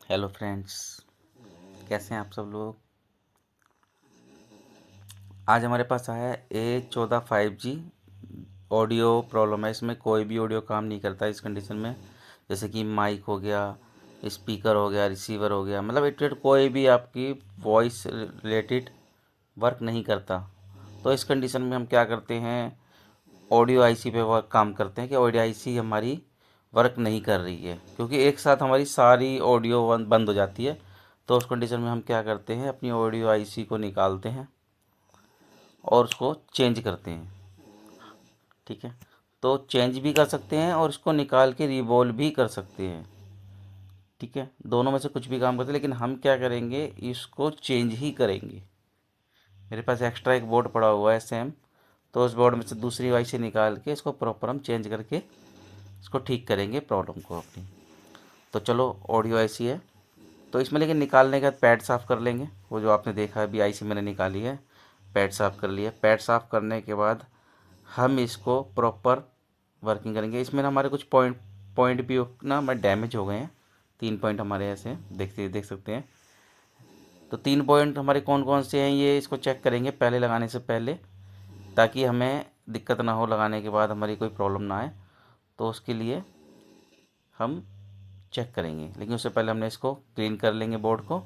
Hello friends, कैसे हैं आप सब लोग। आज हमारे पास आया है A14 5G। ऑडियो प्रॉब्लम है, इसमें कोई भी ऑडियो काम नहीं करता इस कंडीशन में। जैसे कि माइक हो गया, स्पीकर हो गया, रिसीवर हो गया, मतलब इट कोई भी आपकी वॉइस रिलेटेड वर्क नहीं करता। तो इस कंडीशन में हम क्या करते हैं, ऑडियो आईसी पे वर्क काम करते हैं कि ऑडियो आईसी हमारी वर्क नहीं कर रही है, क्योंकि एक साथ हमारी सारी ऑडियो बंद हो जाती है। तो उस कंडीशन में हम क्या करते हैं, अपनी ऑडियो आईसी को निकालते हैं और उसको चेंज करते हैं। ठीक है, तो चेंज भी कर सकते हैं और इसको निकाल के रिवॉल्व भी कर सकते हैं। ठीक है, दोनों में से कुछ भी काम करते हैं, लेकिन हम क्या करेंगे, इसको चेंज ही करेंगे। मेरे पास एक्स्ट्रा एक बोर्ड पड़ा हुआ है सेम, तो उस बोर्ड में से दूसरी वाई से निकाल के इसको प्रॉपर हम चेंज करके इसको ठीक करेंगे प्रॉब्लम को अपनी। तो चलो, ऑडियो ऐसी है, तो इसमें लेकिन निकालने के बाद पैड साफ़ कर लेंगे। वो जो आपने देखा है, अभी आईसी मैंने निकाली है, पैड साफ़ कर लिया। पैड साफ़ करने के बाद हम इसको प्रॉपर वर्किंग करेंगे। इसमें ना हमारे कुछ पॉइंट पॉइंट भी ना हमारे डैमेज हो गए हैं। 3 पॉइंट हमारे ऐसे देख सकते हैं। तो 3 पॉइंट हमारे कौन कौन से हैं, ये इसको चेक करेंगे पहले लगाने से पहले, ताकि हमें दिक्कत ना हो, लगाने के बाद हमारी कोई प्रॉब्लम ना आए। तो उसके लिए हम चेक करेंगे, लेकिन उससे पहले हमने इसको क्लीन कर लेंगे बोर्ड को,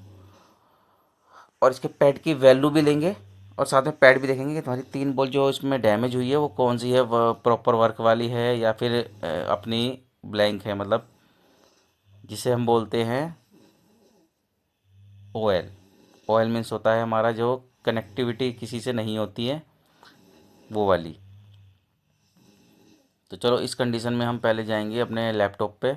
और इसके पैड की वैल्यू भी लेंगे, और साथ में पैड भी देखेंगे कि तुम्हारी 3 बॉल जो इसमें डैमेज हुई है वो कौन सी है, वो प्रॉपर वर्क वाली है या फिर अपनी ब्लैंक है, मतलब जिसे हम बोलते हैं ओएल। ओएल मीन्स होता है हमारा जो कनेक्टिविटी किसी से नहीं होती है, वो वाली। तो चलो, इस कंडीशन में हम पहले जाएंगे अपने लैपटॉप पे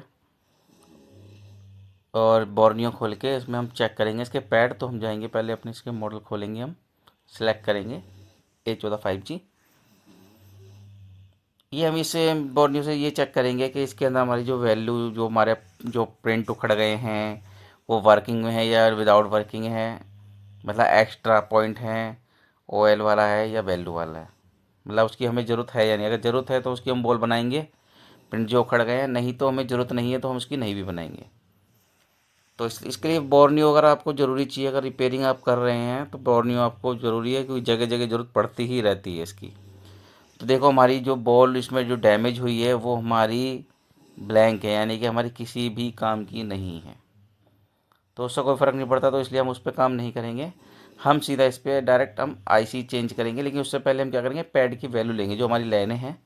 और बोर्नियो खोल के इसमें हम चेक करेंगे इसके पैड। तो हम जाएंगे पहले अपने इसके मॉडल खोलेंगे, हम सेलेक्ट करेंगे A14 5G। ये हम इसे बोर्नियो से ये चेक करेंगे कि इसके अंदर हमारी जो वैल्यू, जो हमारे जो प्रिंट उखड़ गए हैं, वो वर्किंग में है या विदाउट वर्किंग है, मतलब एक्स्ट्रा पॉइंट हैं, ओएल वाला है या वैल्यू वाला है, मतलब उसकी हमें ज़रूरत है या नहीं। अगर ज़रूरत है तो उसकी हम बॉल बनाएंगे, प्रिंट जो उखड़ गए हैं, नहीं तो हमें ज़रूरत नहीं है तो हम उसकी नहीं भी बनाएंगे। तो इसके लिए बोर्नियो अगर आपको ज़रूरी चाहिए, अगर रिपेयरिंग आप कर रहे हैं तो बोर्नियो आपको ज़रूरी है, क्योंकि जगह जगह ज़रूरत पड़ती ही रहती है इसकी। तो देखो, हमारी जो बॉल इसमें जो डैमेज हुई है वो हमारी ब्लैंक है, यानी कि हमारी किसी भी काम की नहीं है। तो उससे कोई फ़र्क नहीं पड़ता, तो इसलिए हम उस पर काम नहीं करेंगे। हम सीधा इस पर डायरेक्ट हम आईसी चेंज करेंगे, लेकिन उससे पहले हम क्या करेंगे, पैड की वैल्यू लेंगे, जो हमारी लाइनें हैं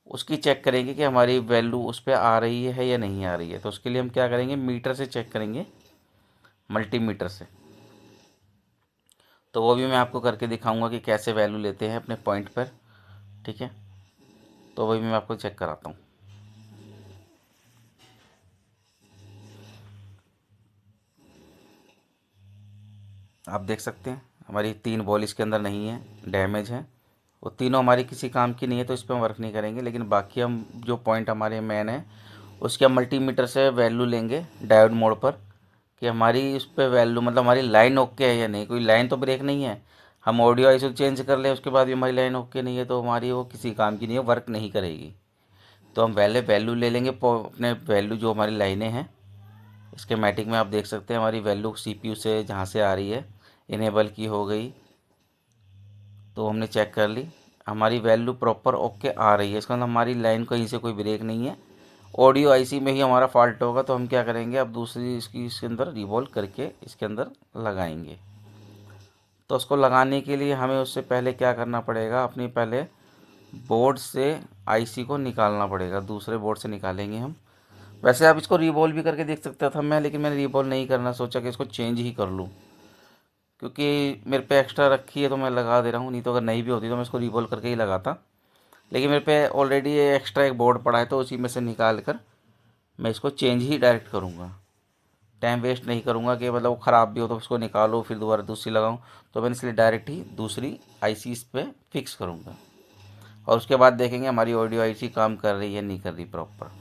उसकी चेक करेंगे कि हमारी वैल्यू उस पर आ रही है या नहीं आ रही है। तो उसके लिए हम क्या करेंगे, मीटर से चेक करेंगे, मल्टीमीटर से। तो वो भी मैं आपको करके दिखाऊंगा कि कैसे वैल्यू लेते हैं अपने पॉइंट पर। ठीक है, तो वही मैं आपको चेक कराता हूँ। आप देख सकते हैं हमारी 3 बॉल इसके अंदर नहीं है, डैमेज है। वो तीनों हमारी किसी काम की नहीं है, तो इस पर हम वर्क नहीं करेंगे। लेकिन बाकी हम जो पॉइंट हमारे मेन है, उसके हम मल्टीमीटर से वैल्यू लेंगे डायोड मोड पर, कि हमारी उस पर वैल्यू, मतलब हमारी लाइन ओके है या नहीं। कोई लाइन तो ब्रेक नहीं है। हम ऑडियो आईसो चेंज कर ले, उसके बाद भी हमारी लाइन ओके नहीं है, तो हमारी वो किसी काम की नहीं है, वर्क नहीं करेगी। तो हम पहले वैल्यू ले लेंगे, अपने वैल्यू जो हमारी लाइनें हैं स्कीमेटिक में आप देख सकते हैं, हमारी वैल्यू सीपीयू से जहाँ से आ रही है, इनेबल की हो गई, तो हमने चेक कर ली, हमारी वैल्यू प्रॉपर ओके आ रही है। इसका मतलब हमारी लाइन कहीं से कोई ब्रेक नहीं है। ऑडियो आईसी में ही हमारा फॉल्ट होगा, तो हम क्या करेंगे, अब दूसरी इसकी इसके अंदर रिवॉल्व करके इसके अंदर लगाएंगे। तो उसको लगाने के लिए हमें उससे पहले क्या करना पड़ेगा, अपनी पहले बोर्ड से आईसी को निकालना पड़ेगा, दूसरे बोर्ड से निकालेंगे हम। वैसे आप इसको रिवॉल्व भी करके देख सकता था मैं, लेकिन मैंने रिवॉल्व नहीं करना, सोचा कि इसको चेंज ही कर लूँ, क्योंकि मेरे पे एक्स्ट्रा रखी है तो मैं लगा दे रहा हूँ। नहीं तो अगर नहीं भी होती तो मैं इसको रिवॉल्व करके ही लगाता, लेकिन मेरे पे ऑलरेडी ये एक्स्ट्रा एक बोर्ड पड़ा है, तो उसी में से निकाल कर मैं इसको चेंज ही डायरेक्ट करूँगा। टाइम वेस्ट नहीं करूँगा कि मतलब वो ख़राब भी हो तो उसको निकालो फिर दोबारा दूसरी लगाऊँ। तो मैंने इसलिए डायरेक्ट ही दूसरी आईसी इस पर फिक्स करूँगा, और उसके बाद देखेंगे हमारी ऑडियो आईसी काम कर रही है नहीं कर रही प्रॉपर।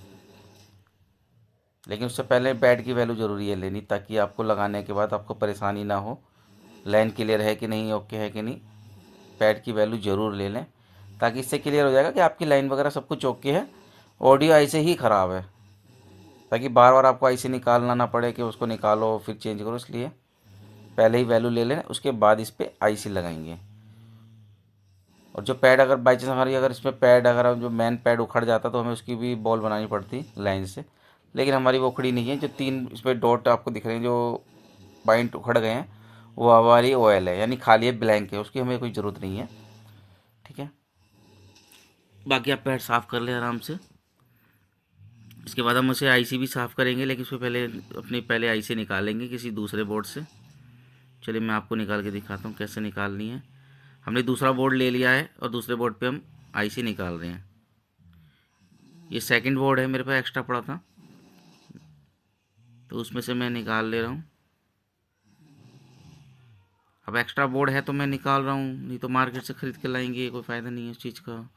लेकिन उससे पहले बैट की वैल्यू ज़रूरी है लेनी, ताकि आपको लगाने के बाद आपको परेशानी ना हो, लाइन क्लियर है कि नहीं, ओके है कि नहीं। पैड की वैल्यू ज़रूर ले लें, ताकि इससे क्लियर हो जाएगा कि आपकी लाइन वगैरह सब कुछ ओके है, ऑडियो ऐसे ही ख़राब है। ताकि बार बार आपको आईसी निकालना ना पड़े कि उसको निकालो फिर चेंज करो। इसलिए पहले ही वैल्यू ले लें, उसके बाद इस पर आईसी लगाएंगे। और जो पैड अगर बाई चांस हमारी अगर इसमें पैड अगर जो मेन पैड उखड़ जाता तो हमें उसकी भी बॉल बनानी पड़ती लाइन से, लेकिन हमारी वो उखड़ी नहीं है। जो 3 इस पर डॉट आपको दिख रहे हैं जो पॉइंट उखड़ गए हैं वो हमारी ऑयल है, यानी खाली है, ब्लैंक है, उसकी हमें कोई ज़रूरत नहीं है। ठीक है, बाकी आप पैड साफ़ कर लें आराम से। इसके बाद हम उसे आईसी भी साफ़ करेंगे, लेकिन उससे पहले अपनी पहले आईसी निकालेंगे किसी दूसरे बोर्ड से। चलिए मैं आपको निकाल के दिखाता हूँ कैसे निकालनी है। हमने दूसरा बोर्ड ले लिया है और दूसरे बोर्ड पे हम आईसी निकाल रहे हैं। ये सेकंड बोर्ड है, मेरे पास एक्स्ट्रा पड़ा था तो उसमें से मैं निकाल ले रहा हूँ। अब एक्स्ट्रा बोर्ड है तो मैं निकाल रहा हूँ, नहीं तो मार्केट से ख़रीद के लाएंगे, कोई फ़ायदा नहीं है इस चीज़ का।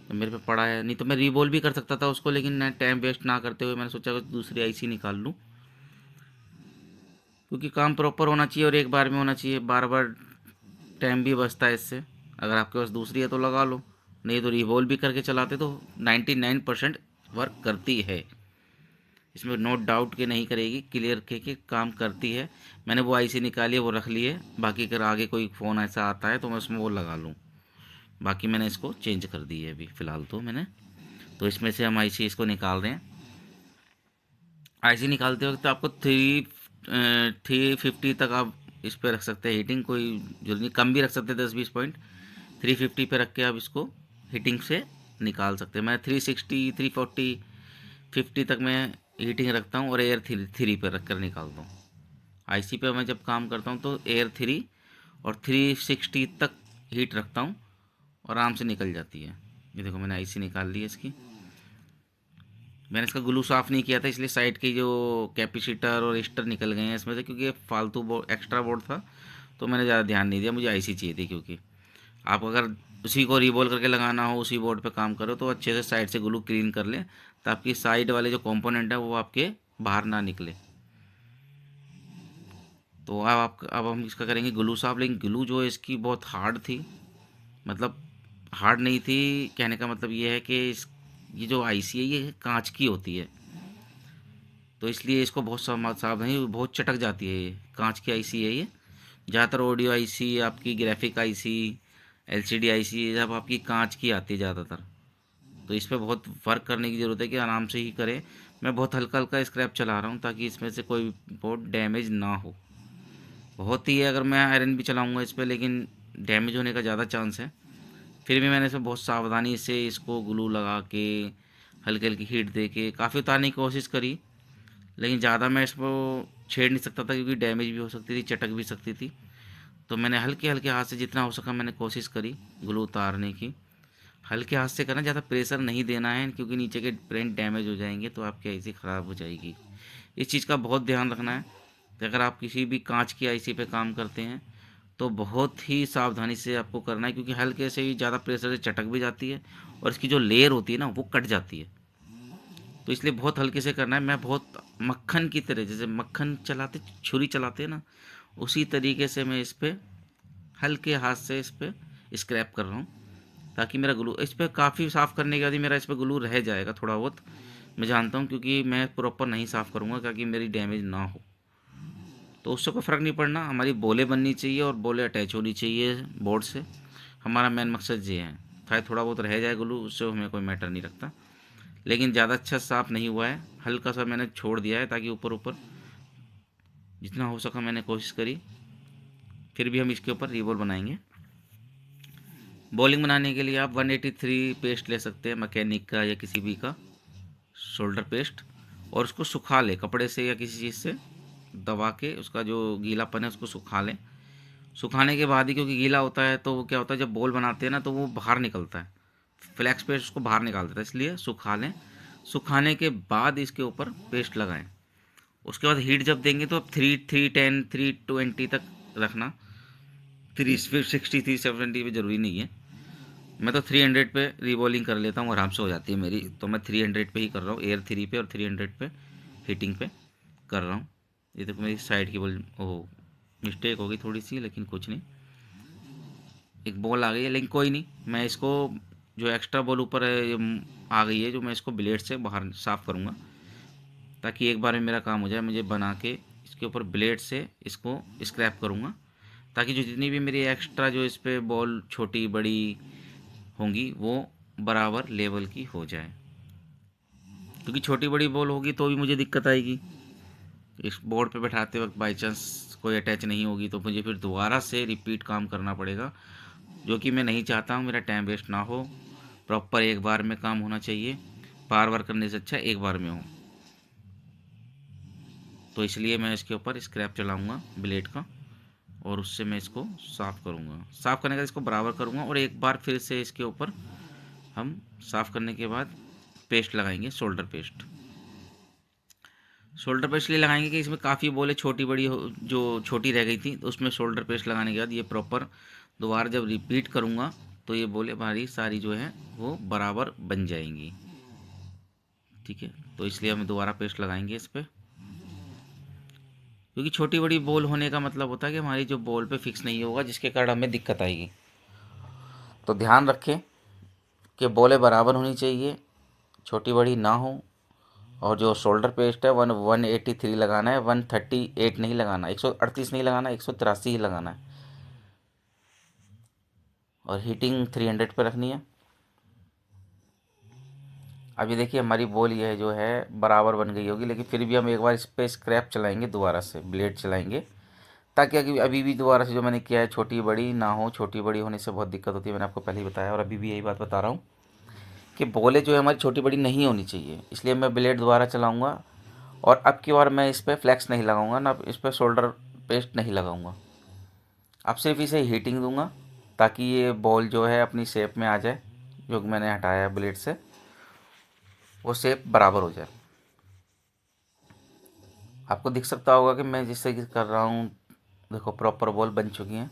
तो मेरे पे पड़ा है, नहीं तो मैं रीबोल भी कर सकता था उसको, लेकिन मैं टाइम वेस्ट ना करते हुए मैंने सोचा कि दूसरी आईसी निकाल लूँ, क्योंकि काम प्रॉपर होना चाहिए और एक बार में होना चाहिए। बार बार टाइम भी बचता है इससे। अगर आपके पास दूसरी है तो लगा लो, नहीं तो रीबोल भी करके चलाते तो 99% वर्क करती है। इसमें नो डाउट कि नहीं करेगी, क्लियर के काम करती है। मैंने वो आईसी निकाली है, वो रख ली है। बाकी अगर आगे कोई फ़ोन ऐसा आता है तो मैं उसमें वो लगा लूँ। बाकी मैंने इसको चेंज कर दी है अभी फ़िलहाल तो मैंने। तो इसमें से हम आईसी इसको निकाल रहे हैं। आईसी निकालते वक्त आपको 350 तक आप इस पर रख सकते हैं हीटिंग, कोई जरूरी नहीं, कम भी रख सकते हैं 10-20 पॉइंट। 350 पे रख के आप इसको हीटिंग से निकाल सकते हैं। मैं 360, 340, 50 तक मैं हीटिंग रखता हूँ और एयर थ्री पर रख कर निकालता हूँ। आईसी पे मैं जब काम करता हूँ तो एयर 3 और 360 तक हीट रखता हूँ और आराम से निकल जाती है। ये देखो मैंने आईसी निकाल ली है इसकी। मैंने इसका ग्लू साफ़ नहीं किया था, इसलिए साइड की जो कैपेसिटर और स्टर निकल गए हैं इसमें से, क्योंकि ये फालतू बोर्ड एक्स्ट्रा बोर्ड था तो मैंने ज़्यादा ध्यान नहीं दिया। मुझे आईसी चाहिए थी, क्योंकि आप अगर उसी को रीबॉल करके लगाना हो, उसी बोर्ड पे काम करो, तो अच्छे से साइड से ग्लू क्लीन कर लें, तो आपकी साइड वाले जो कंपोनेंट है वो आपके बाहर ना निकले। तो अब हम इसका करेंगे ग्लू साफ। लेकिन ग्लू जो है इसकी बहुत हार्ड थी, मतलब हार्ड नहीं थी, कहने का मतलब ये है कि ये जो आईसी है ये कांच की होती है, तो इसलिए इसको बहुत सावधानी, बहुत चटक जाती है। ये कांच की आईसी है ये। ज़्यादातर ऑडियो आईसी, आपकी ग्राफिक आईसी, एलसीडी आईसी जब आपकी कांच की आती है ज़्यादातर, तो इस पर बहुत वर्क करने की ज़रूरत है कि आराम से ही करें। मैं बहुत हल्का हल्का स्क्रैप चला रहा हूँ ताकि इसमें से कोई बोर्ड डैमेज ना हो। बहुत ही है अगर मैं आयरन भी चलाऊँगा इस पर, लेकिन डैमेज होने का ज़्यादा चांस है। फिर भी मैंने इसमें बहुत सावधानी से इसको ग्लू लगा के हल्की हल्की हीट दे के काफ़ी उतारने की कोशिश करी, लेकिन ज़्यादा मैं इसको छेड़ नहीं सकता था क्योंकि डैमेज भी हो सकती थी, चटक भी सकती थी। तो मैंने हल्के हल्के हाथ से जितना हो सका मैंने कोशिश करी ग्लू उतारने की। हल्के हाथ से करना, ज़्यादा प्रेशर नहीं देना है, क्योंकि नीचे के प्रिंट डैमेज हो जाएंगे तो आपकी आईसी ख़राब हो जाएगी। इस चीज़ का बहुत ध्यान रखना है कि अगर आप किसी भी कांच की आईसी पे काम करते हैं तो बहुत ही सावधानी से आपको करना है, क्योंकि हल्के से ही ज़्यादा प्रेशर से चटक भी जाती है और इसकी जो लेयर होती है ना वो कट जाती है। तो इसलिए बहुत हल्के से करना है। मैं बहुत मक्खन की तरह, जैसे मक्खन चलाते छुरी चलाते हैं ना, उसी तरीके से मैं इस पर हल्के हाथ से इस पर स्क्रैप कर रहा हूँ, ताकि मेरा ग्लू इस पर काफ़ी साफ़ करने के बाद ही मेरा इस पर ग्लू रह जाएगा थोड़ा बहुत, मैं जानता हूँ, क्योंकि मैं प्रॉपर नहीं साफ़ करूँगा ताकि मेरी डैमेज ना हो। तो उससे कोई फ़र्क नहीं पड़ना, हमारी बोले बननी चाहिए और बोले अटैच होनी चाहिए बोर्ड से। हमारा मेन मकसद ये है। चाहे थोड़ा बहुत रह जाए ग्लू, उससे हमें कोई मैटर नहीं रखता, लेकिन ज़्यादा अच्छा साफ़ नहीं हुआ है, हल्का सा मैंने छोड़ दिया है ताकि ऊपर ऊपर जितना हो सका मैंने कोशिश करी। फिर भी हम इसके ऊपर रीबॉल बनाएंगे। बॉलिंग बनाने के लिए आप 183 पेस्ट ले सकते हैं, मैकेनिक का या किसी भी का शोल्डर पेस्ट, और उसको सुखा लें कपड़े से या किसी चीज़ से दबा के, उसका जो गीलापन है उसको सुखा लें। सुखाने के बाद ही, क्योंकि गीला होता है तो वो क्या होता है जब बॉल बनाते हैं ना तो वो बाहर निकलता है, फ्लैक्स पेस्ट उसको बाहर निकाल देता है, इसलिए सुखा लें। सुखाने के बाद इसके ऊपर पेस्ट लगाएं। उसके बाद हीट जब देंगे तो अब 310 320 तक रखना। 360 370 पे ज़रूरी नहीं है। मैं तो 300 पे रिवॉल्विंग कर लेता हूँ, आराम से हो जाती है मेरी, तो मैं 300 पे ही कर रहा हूँ, एयर 3 पे और 300 पे हीटिंग पे कर रहा हूँ। ये देखो मेरी साइड की बॉल, ओह मिस्टेक हो गई थोड़ी सी, लेकिन कुछ नहीं, एक बॉल आ गई है, लेकिन कोई नहीं। मैं इसको जो एक्स्ट्रा बॉल ऊपर है आ गई है, जो मैं इसको ब्लेड से बाहर साफ़ करूँगा। ताकि एक बार में मेरा काम हो जाए। मुझे बना के इसके ऊपर ब्लेड से इसको स्क्रैप करूँगा, ताकि जो जितनी भी मेरी एक्स्ट्रा जो इस पर बॉल छोटी बड़ी होंगी वो बराबर लेवल की हो जाए। क्योंकि छोटी बड़ी बॉल होगी तो भी मुझे दिक्कत आएगी। इस बोर्ड पे बैठाते वक्त बाई चांस कोई अटैच नहीं होगी तो मुझे फिर दोबारा से रिपीट काम करना पड़ेगा, जो कि मैं नहीं चाहता हूँ। मेरा टाइम वेस्ट ना हो, प्रॉपर एक बार में काम होना चाहिए। बार बार करने से अच्छा एक बार में हो। तो इसलिए मैं इसके ऊपर स्क्रैप चलाऊँगा ब्लेड का, और उससे मैं इसको साफ़ करूँगा। साफ़ करने के बाद इसको बराबर करूँगा, और एक बार फिर से इसके ऊपर हम साफ़ करने के बाद पेस्ट लगाएंगे, शोल्डर पेस्ट। शोल्डर पेस्ट इसलिए लगाएंगे कि इसमें काफ़ी बोले छोटी बड़ी जो छोटी रह गई थी, तो उसमें शोल्डर पेस्ट लगाने के बाद ये प्रॉपर दोबारा जब रिपीट करूँगा तो ये बोले हमारी सारी जो है वो बराबर बन जाएंगी। ठीक है, तो इसलिए हम दोबारा पेस्ट लगाएंगे इस पर, क्योंकि छोटी बड़ी बॉल होने का मतलब होता है कि हमारी जो बॉल पे फिक्स नहीं होगा, जिसके कारण हमें दिक्कत आएगी। तो ध्यान रखें कि बॉलें बराबर होनी चाहिए, छोटी बड़ी ना हो। और जो शोल्डर पेस्ट है 183 लगाना है, 138 नहीं लगाना, 138 नहीं लगाना, 183 ही लगाना है। और हीटिंग 300 पे रखनी है। अभी देखिए हमारी बॉल ये जो है बराबर बन गई होगी, लेकिन फिर भी हम एक बार इस पर स्क्रैप चलाएंगे, दोबारा से ब्लेड चलाएंगे, ताकि अभी भी दोबारा से जो मैंने किया है छोटी बड़ी ना हो। छोटी बड़ी होने से बहुत दिक्कत होती है, मैंने आपको पहले ही बताया, और अभी भी यही बात बता रहा हूँ कि बॉलें जो है हमारी छोटी बड़ी नहीं होनी चाहिए। इसलिए मैं ब्लेड दोबारा चलाऊँगा, और अब की बार मैं इस पर फ्लैक्स नहीं लगाऊंगा ना, इस पर शोल्डर पेस्ट नहीं लगाऊंगा। अब सिर्फ इसे हीटिंग दूंगा, ताकि ये बॉल जो है अपनी शेप में आ जाए, जो कि मैंने हटाया है ब्लेड से, वो शेप बराबर हो जाए। आपको दिख सकता होगा कि मैं जिससे कर रहा हूँ, देखो प्रॉपर बॉल बन चुकी हैं।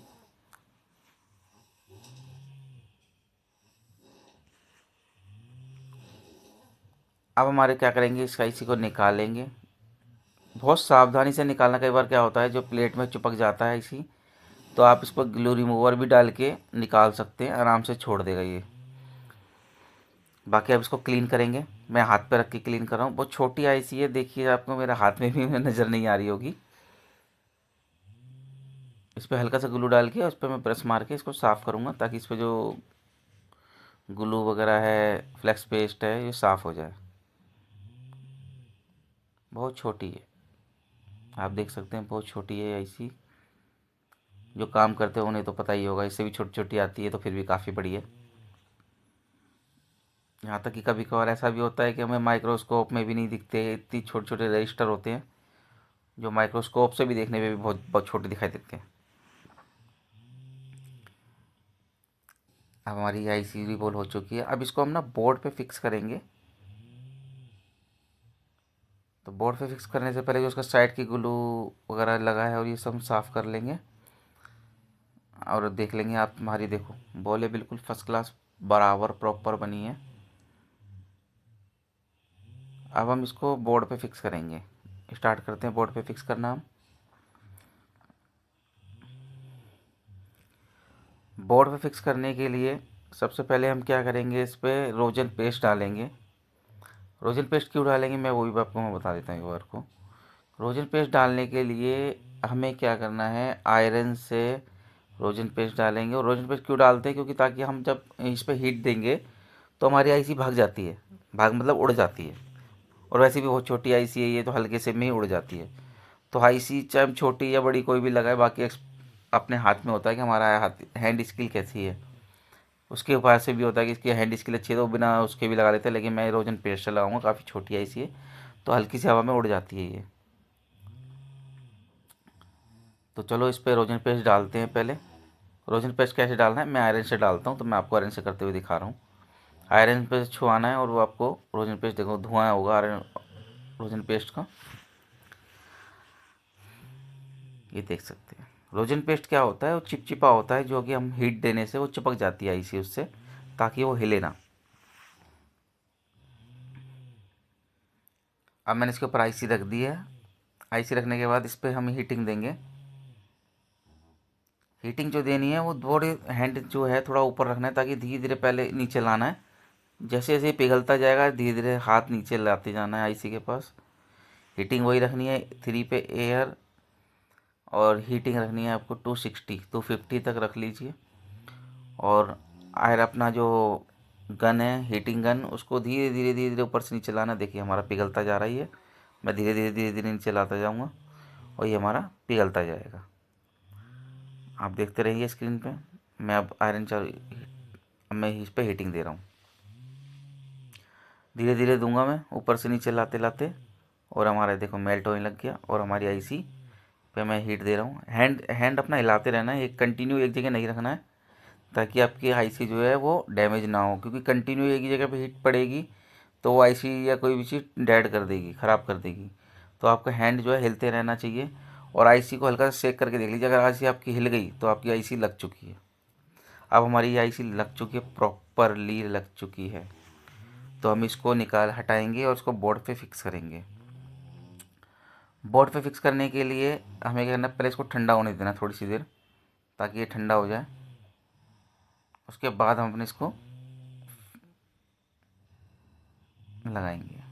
अब हमारे क्या करेंगे, इसी को निकालेंगे। बहुत सावधानी से निकालना, कई बार क्या होता है जो प्लेट में चिपक जाता है इसी, तो आप इस पर ग्लू रिमूवर भी डाल के निकाल सकते हैं, आराम से छोड़ देगा ये। बाकी अब इसको क्लीन करेंगे। मैं हाथ पे रख के क्लीन कर रहा हूँ। बहुत छोटी आईसी है, देखिए आपको मेरे हाथ में भी नज़र नहीं आ रही होगी। इस पर हल्का सा ग्लू डाल के उस पर मैं ब्रश मार के इसको साफ़ करूँगा, ताकि इस पर जो ग्लू वगैरह है, फ्लेक्स पेस्ट है, ये साफ़ हो जाए। बहुत छोटी है, आप देख सकते हैं बहुत छोटी है आईसी। जो काम करते हैं उन्हें तो पता ही होगा, इससे भी छोटी छोटी आती है तो फिर भी काफ़ी बड़ी है। यहाँ तक कि कभी कभार ऐसा भी होता है कि हमें माइक्रोस्कोप में भी नहीं दिखते, इतनी छोटे छोटे रजिस्टर होते हैं जो माइक्रोस्कोप से भी देखने में भी बहुत बहुत छोटे दिखाई देते हैं। अब हमारी आईसी भी बॉल हो चुकी है। अब इसको हम ना बोर्ड पे फिक्स करेंगे। तो बोर्ड पे फिक्स करने से पहले जो उसका साइड की ग्लू वगैरह लगा है और ये सब हम साफ़ कर लेंगे, और देख लेंगे आप हमारी, देखो बॉलें बिल्कुल फर्स्ट क्लास बराबर प्रॉपर बनी है। अब हम इसको बोर्ड पे फिक्स करेंगे। स्टार्ट करते हैं बोर्ड पे फिक्स करना। हम बोर्ड पे फिक्स करने के लिए सबसे पहले हम क्या करेंगे, इस पर रोजन पेस्ट डालेंगे। रोजन पेस्ट क्यों डालेंगे मैं वो भी आपको मैं बता देता हूँ एक बार को। रोजन पेस्ट डालने के लिए हमें क्या करना है, आयरन से रोजन पेस्ट डालेंगे। और रोजन पेस्ट क्यों डालते हैं, क्योंकि ताकि हम जब इस पर हीट देंगे तो हमारी आईसी भाग जाती है, भाग मतलब उड़ जाती है। और वैसे भी बहुत छोटी आईसी है ये, तो हल्के से में ही उड़ जाती है। तो आईसी चाहे हम छोटी या बड़ी कोई भी लगाए, बाकी अपने हाथ में होता है कि हमारा हाथ हैंड स्किल कैसी है। उसके उपाय से भी होता है कि इसकी हैंड स्किल अच्छी है तो बिना उसके भी लगा लेते हैं, लेकिन मैं रोजन पेस्ट लगाऊंगा। काफ़ी छोटी आईसी है तो हल्की सी हवा में उड़ जाती है ये। तो चलो इस पर रोजन पेस्ट डालते हैं। पहले रोजन पेस्ट कैसे डालना है, मैं आयरन से डालता हूँ, तो मैं आपको आयरन से करते हुए दिखा रहा हूँ। आयरन पे छुआना है और वो आपको रोजन पेस्ट, देखो धुआं होगा आयरन रोजन पेस्ट का, ये देख सकते हैं। रोजन पेस्ट क्या होता है, वो चिपचिपा होता है, जो कि हम हीट देने से वो चिपक जाती है आईसी उससे, ताकि वो हिले ना। अब मैंने इसके ऊपर आईसी रख दी है। आईसी रखने के बाद इस पर हम हीटिंग देंगे। हीटिंग जो देनी है वो थोड़ी हैंड जो है थोड़ा ऊपर रखना है, ताकि धीरे धीरे पहले नीचे लाना है। जैसे जैसे पिघलता जाएगा धीरे धीरे हाथ नीचे लाते जाना है आईसी के पास। हीटिंग वही रखनी है 3 पे एयर, और हीटिंग रखनी है आपको 250 तक रख लीजिए। और आयर अपना जो गन है, हीटिंग गन, उसको धीरे धीरे धीरे धीरे ऊपर से नीचे लाना। देखिए हमारा पिघलता जा रही है, मैं धीरे धीरे धीरे धीरे नीचे लाता जाऊँगा और ये हमारा पिघलता जाएगा। आप देखते रहिए स्क्रीन पे। मैं अब आयरन चालू, अब मैं इस पर हीटिंग दे रहा हूँ, धीरे धीरे दूंगा मैं ऊपर से नीचे लाते लाते, और हमारा देखो मेल्ट होने लग गया। और हमारी आईसी पे मैं हीट दे रहा हूँ। हैंड अपना हिलाते रहना है, एक कंटिन्यू एक जगह नहीं रखना है, ताकि आपकी आईसी जो है वो डैमेज ना हो, क्योंकि कंटिन्यू एक ही जगह पे हीट पड़ेगी तो वो आईसी या कोई भी चीज़ डेड कर देगी, ख़राब कर देगी। तो आपका हैंड जो है हिलते रहना चाहिए। और आईसी को हल्का सा शेक करके देख लीजिए, अगर आईसी आपकी हिल गई तो आपकी आईसी लग चुकी है। अब हमारी आईसी लग चुकी है, प्रॉपरली लग चुकी है। तो हम इसको निकाल हटाएंगे और इसको बोर्ड पे फिक्स करेंगे। बोर्ड पे फिक्स करने के लिए हमें क्या करना है, पहले इसको ठंडा होने देना थोड़ी सी देर, ताकि ये ठंडा हो जाए। उसके बाद हम अपने इसको लगाएंगे।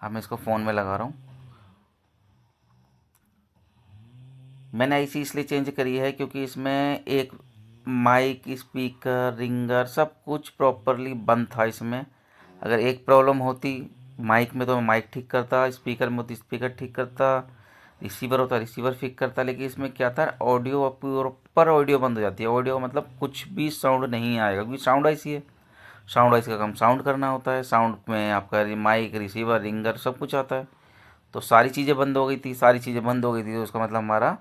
अब मैं इसको फ़ोन में लगा रहा हूँ। मैंने आईसी इसलिए चेंज करी है क्योंकि इसमें एक माइक, स्पीकर, रिंगर सब कुछ प्रॉपरली बंद था इसमें। अगर एक प्रॉब्लम होती माइक में तो मैं माइक ठीक करता, स्पीकर में होती स्पीकर ठीक करता, रिसीवर होता रिसीवर ठीक करता। लेकिन इसमें क्या था, ऑडियो प्रॉपर ऑडियो बंद हो जाती है। ऑडियो मतलब कुछ भी साउंड नहीं आएगा, क्योंकि साउंड आईसी है। साउंड आईसी का काम साउंड करना होता है। साउंड में आपका माइक, रिसीवर, रिंगर सब कुछ आता है। तो सारी चीज़ें बंद हो गई थी, सारी चीज़ें बंद हो गई थी, तो उसका मतलब हमारा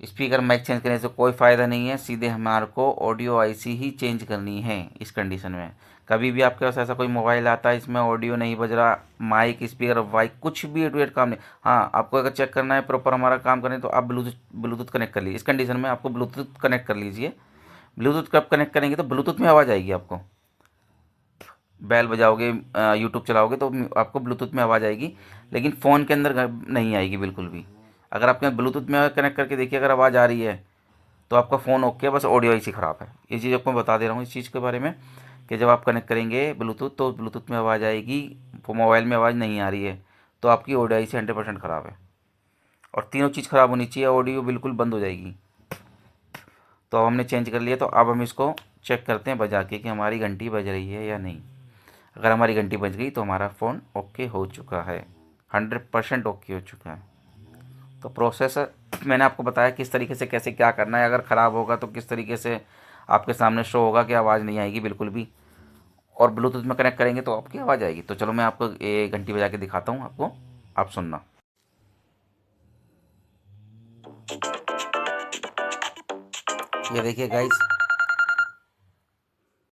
स्पीकर माइक चेंज करने से कोई फ़ायदा नहीं है। सीधे हमारे को ऑडियो आईसी ही चेंज करनी है इस कंडीशन में। कभी भी आपके पास ऐसा कोई मोबाइल आता है इसमें ऑडियो नहीं बज रहा, माइक, स्पीकर, वाइक कुछ भी ए टू जेड काम नहीं, हाँ आपको अगर चेक करना है प्रॉपर हमारा काम करने, तो आप ब्लूटूथ ब्लूटूथ कनेक्ट कर लीजिए। इस कंडीशन में आपको ब्लूटूथ कनेक्ट कर लीजिए। ब्लूटूथ कब कनेक्ट करेंगे तो ब्लूटूथ में आवाज़ आएगी आपको। बैल बजाओगे, यूट्यूब चलाओगे तो आपको ब्लूटूथ में आवाज़ आएगी, लेकिन फ़ोन के अंदर नहीं आएगी बिल्कुल भी। अगर आपके ब्लूटूथ में कनेक्ट करके देखिए, अगर आवाज़ आ रही है तो आपका फ़ोन ओके है, बस ऑडियो इसी ख़राब है। ये चीज़ आपको मैं बता दे रहा हूँ इस चीज़ के बारे में, कि जब आप कनेक्ट करेंगे ब्लूटूथ तो ब्लूटूथ में आवाज़ आएगी, वो मोबाइल में आवाज़ नहीं आ रही है, तो आपकी ऑडियो इसी 100% ख़राब है। और तीनों चीज़ ख़राब होनी चाहिए, ऑडियो बिल्कुल बंद हो जाएगी। तो अब हमने चेंज कर लिया, तो अब हम इसको चेक करते हैं बजा के कि हमारी घंटी बज रही है या नहीं। अगर हमारी घंटी बज गई तो हमारा फ़ोन ओके हो चुका है, 100% ओके हो चुका है। तो प्रोसेस मैंने आपको बताया किस तरीके से कैसे क्या करना है। अगर ख़राब होगा तो किस तरीके से आपके सामने शो होगा कि आवाज़ नहीं आएगी बिल्कुल भी, और ब्लूटूथ में कनेक्ट करेंगे तो आपकी आवाज़ आएगी। तो चलो मैं आपको ये घंटी बजा के दिखाता हूँ आपको, आप सुनना। ये देखिए गाइस,